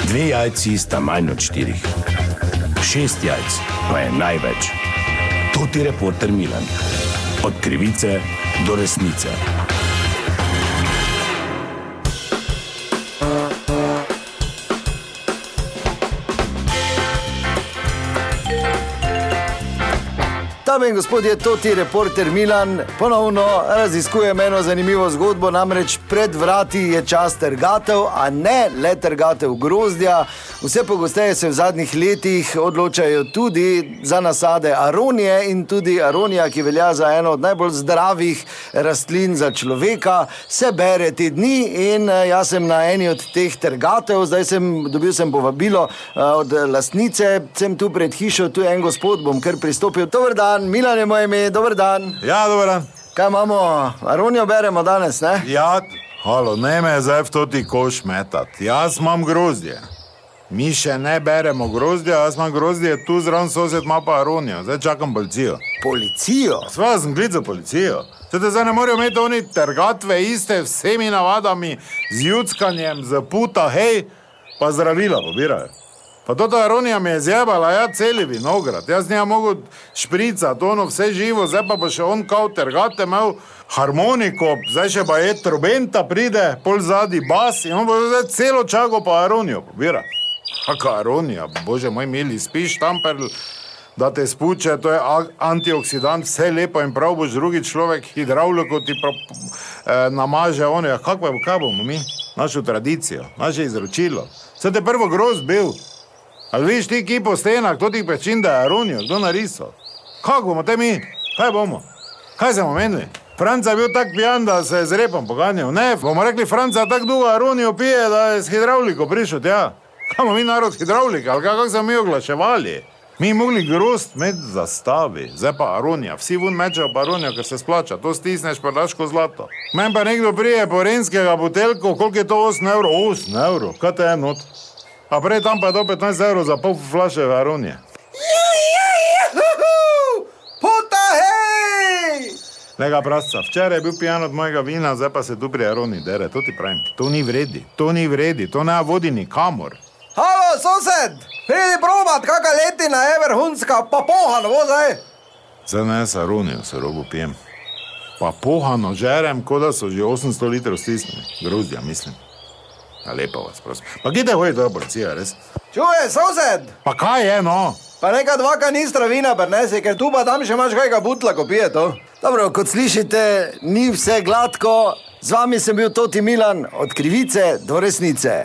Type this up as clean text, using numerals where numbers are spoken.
2 jajci sta manj od 4. 6 jajc pa je največ. Toti reporter Milan. Od krivice do resnice. Dame in gospodje, toti reporter Milan ponovno raziskujem eno zanimivo zgodbo, namreč pred vrati je čas trgatev, a ne le trgatev grozdja. Vse pogosteje se v zadnjih letih odločajo tudi za nasade aronije in tudi aronija, ki velja za eno od najbolj zdravih rastlin za človeka, se bere te dni in jaz sem na eni od teh trgatev, dobil sem povabilo od lastnice, sem tu pred hišo, tu je en gospod, bom kar pristopil. Dober dan, Milan je moje ime, dober dan. Ja, dober dan. Kaj imamo? Aronijo beremo danes, ne? Ja, halo, ne me zdaj v toti koš metat. Jaz imam grozdje. Mi še ne beremo grozdja, jaz imam grozdje, tu zraven sosed ima pa aronijo. Zdaj čakam policijo. Policijo? Sva sem klical policijo. Zdaj ne morajo imeti oni trgatve iste vsemi navadami, z juckanjem, z puta, hej, pa zdravila pobirajo. Pa tota aronija mi je zjebala, ja, celi vinograd. Jaz njega mogo špricati, ono vse živo, zdaj pa bo še on kao trgate imel harmoniko, zdaj še pa je trobenta pride, pol zadi bas in on bo zdaj celo čago pa aronijo pobira. Kaka aronija, bože moj mili, spiš tamperl, da te spuče, to je antioksidant, vse lepo in prav boš drugi človek, hidravliko ti namaže ono, ja, kaj bomo mi? Našo tradicijo, naše izročilo. Vse te prvo grozd bil. Ali viš ti ki po stenah, kdo ti pečin, da je aronijo, kdo narisal? Kako bomo te mi? Kaj bomo? Kaj smo menili? Franca je bil tak pijan, da se je z repom poganjal. Ne, bomo rekli, Franca tak dugo aronijo pije, da je s hidravliko prišel tja. Kaj bomo mi narod hidravlika, ali kako smo mi oglaševali? Mi mogli grozd imeti zastavi, zdaj pa aronija. Vsi vun mečejo pa aronijo, ker se splača. To stisneš pa daš ko zlato. Men pa nekdo prije po renskega butelko, koliko je to 8 evrov? 8 evrov, kaj te je not? A prej tam pa je do 15 evrov za pol flaše aronije. Puta, hej! Lega prasca, včeraj je bil pijan od mojega vina, zdaj pa se tu pri aroniji dere, to ti pravim. To ni vredi, to ne vodi nikamor. Halo, sosed! Pridi probat, kaka letina je vrhunska, pa pohano, zdaj! Zdaj ne s aronijo se robo pijem. Pa pohano žerem, kot da so že 800 litrov stisnili. Grozdja, mislim. A lepo vas, prosim. Pa gdje hoji to policija, res? Čuje, sosed! Pa kaj je, no? Pa neka 2 kanistra vina prinesi, ker tu pa tam še imaš kajga butla, ko pije to. Dobro, kot slišite, ni vse gladko. Z vami sem bil toti Milan, od krivice do resnice.